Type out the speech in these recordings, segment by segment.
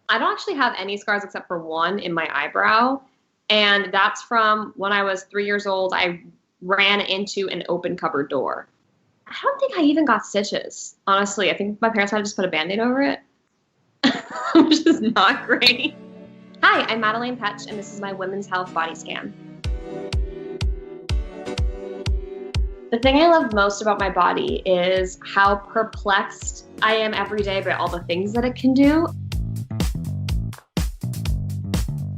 I don't actually have any scars except for one in my eyebrow. And that's from when I was 3 years old. I ran into an open cupboard door. I don't think I even got stitches, honestly. I think my parents might have just put a Band-Aid over it, which is not great. Hi, I'm Madelaine Petsch, and this is my Women's Health Body Scan. The thing I love most about my body is how perplexed I am every day by all the things that it can do.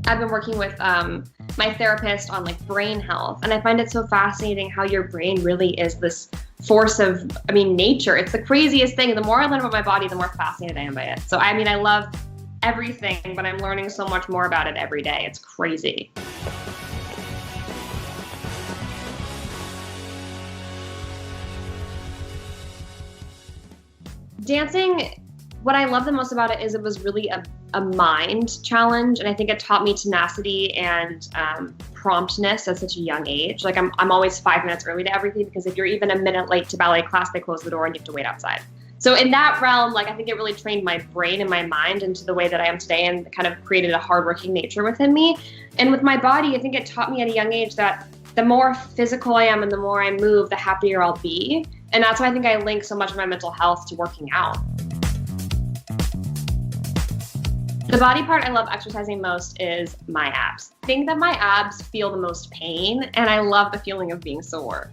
I've been working with my therapist on like brain health, and I find it so fascinating how your brain really is this force of, nature. It's the craziest thing. The more I learn about my body, the more fascinated I am by it. So, I love everything, but I'm learning so much more about it every day. It's crazy. Dancing, what I love the most about it is it was really a mind challenge, and I think it taught me tenacity and promptness at such a young age. Like I'm always 5 minutes early to everything, because if you're even a minute late to ballet class, they close the door and you have to wait outside. So in that realm, I think it really trained my brain and my mind into the way that I am today, and kind of created a hardworking nature within me. And with my body, I think it taught me at a young age that the more physical I am and the more I move, the happier I'll be. And that's why I think I link so much of my mental health to working out. The body part I love exercising most is my abs. I think that my abs feel the most pain, and I love the feeling of being sore.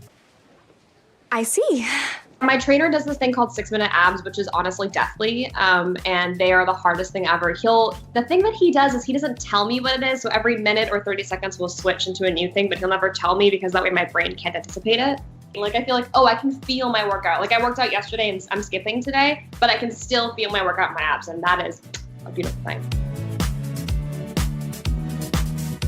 I see. My trainer does this thing called 6-minute abs, which is honestly deathly, and they are the hardest thing ever. The thing that he does is he doesn't tell me what it is, so every minute or 30 seconds we'll switch into a new thing, but he'll never tell me, because that way my brain can't anticipate it. I feel like, I can feel my workout. I worked out yesterday and I'm skipping today, but I can still feel my workout in my abs, and that is a beautiful thing.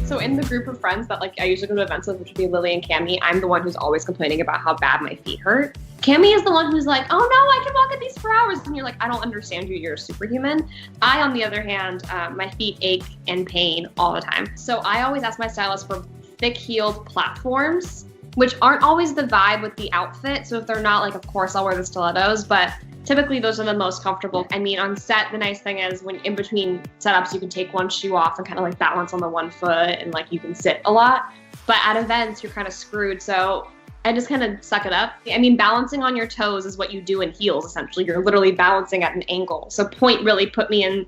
So in the group of friends that I usually go to events with, which would be Lily and Cami, I'm the one who's always complaining about how bad my feet hurt. Cami is the one who's like, oh no, I can walk at these for hours. And you're like, I don't understand you, you're a superhuman. I, on the other hand, my feet ache and pain all the time. So I always ask my stylist for thick-heeled platforms, which aren't always the vibe with the outfit. So if they're not, of course I'll wear the stilettos, but typically those are the most comfortable. On set, the nice thing is when in between setups, you can take one shoe off and kind of balance on the one foot, and you can sit a lot. But at events, you're kind of screwed. So I just kind of suck it up. Balancing on your toes is what you do in heels, essentially. You're literally balancing at an angle. So pointe really put me in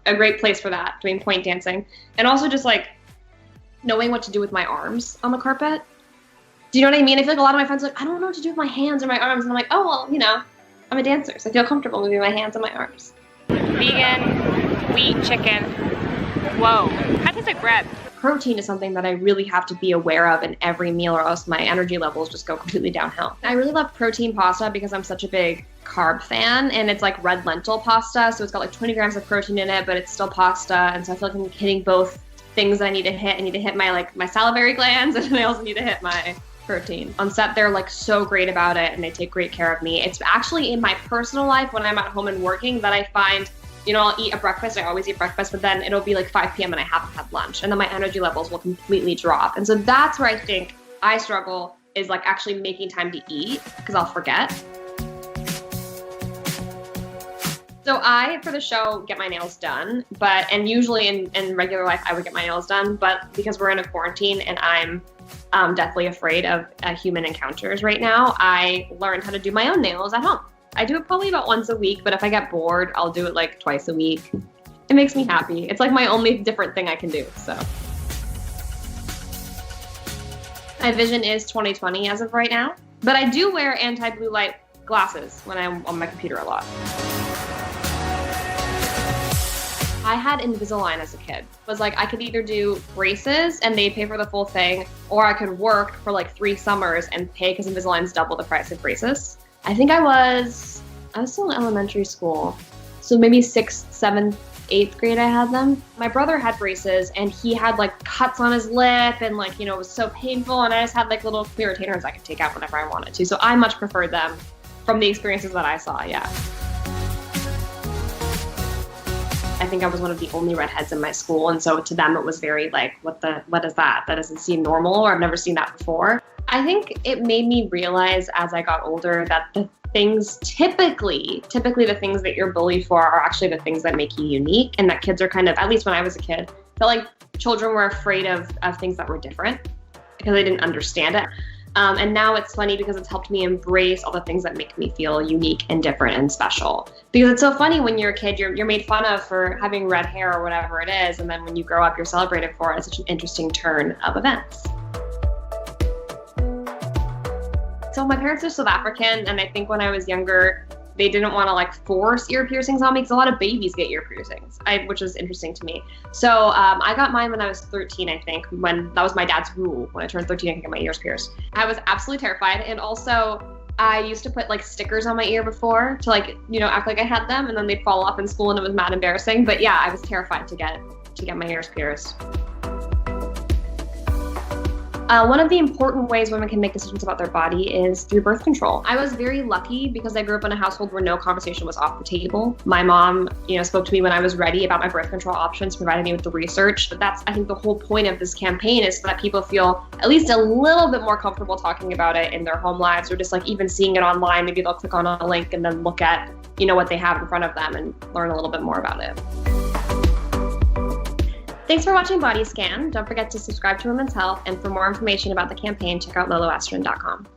a great place for that, doing pointe dancing. And also just knowing what to do with my arms on the carpet. Do you know what I mean? I feel like a lot of my friends are like, I don't know what to do with my hands or my arms. And I'm like, oh, well, I'm a dancer, so I feel comfortable moving my hands and my arms. Vegan, wheat, chicken. Whoa, how does it bread? Protein is something that I really have to be aware of in every meal, or else my energy levels just go completely downhill. I really love protein pasta because I'm such a big carb fan, and it's red lentil pasta, so it's got 20 grams of protein in it, but it's still pasta, and so I feel like I'm hitting both things that I need to hit. I need to hit my my salivary glands, and I also need to hit my protein. On set, they're so great about it, and they take great care of me. It's actually in my personal life when I'm at home and working that I find, I'll eat a breakfast. I always eat breakfast, but then it'll be 5 p.m. and I haven't had lunch, and then my energy levels will completely drop. And so that's where I think I struggle, is actually making time to eat, because I'll forget. So I, for the show, get my nails done, and usually in regular life I would get my nails done, but because we're in a quarantine and I'm deathly afraid of human encounters right now, I learned how to do my own nails at home. I do it probably about once a week, but if I get bored, I'll do it twice a week. It makes me happy. It's my only different thing I can do, so. My vision is 20/20 as of right now, but I do wear anti-blue light glasses when I'm on my computer a lot. I had Invisalign as a kid. It was I could either do braces and they pay for the full thing, or I could work for 3 summers and pay, because Invisalign's double the price of braces. I think I was still in elementary school. So maybe 6th, 7th, 8th grade I had them. My brother had braces, and he had cuts on his lip, and it was so painful, and I just had little clear retainers I could take out whenever I wanted to. So I much preferred them from the experiences that I saw, yeah. I think I was one of the only redheads in my school. And so to them, it was very like, what is that? That doesn't seem normal, or I've never seen that before. I think it made me realize as I got older that the things typically the things that you're bullied for are actually the things that make you unique, and that kids are kind of, at least when I was a kid, felt like children were afraid of things that were different because they didn't understand it. And now it's funny because it's helped me embrace all the things that make me feel unique and different and special. Because it's so funny when you're a kid, you're made fun of for having red hair or whatever it is, and then when you grow up, you're celebrated for it. It's such an interesting turn of events. So my parents are South African, and I think when I was younger, they didn't want to like force ear piercings on me because a lot of babies get ear piercings, which is interesting to me. So I got mine when I was 13, I think, when that was my dad's rule. When I turned 13, I could get my ears pierced. I was absolutely terrified. And also I used to put like stickers on my ear before to like, act like I had them, and then they'd fall off in school and it was mad embarrassing. But yeah, I was terrified to get my ears pierced. One of the important ways women can make decisions about their body is through birth control. I was very lucky because I grew up in a household where no conversation was off the table. My mom, spoke to me when I was ready about my birth control options, provided me with the research. But that's, I think, the whole point of this campaign is so that people feel at least a little bit more comfortable talking about it in their home lives, or just like even seeing it online. Maybe they'll click on a link and then look at, what they have in front of them and learn a little bit more about it. Thanks for watching Body Scan. Don't forget to subscribe to Women's Health, and for more information about the campaign, check out loloaspirin.com.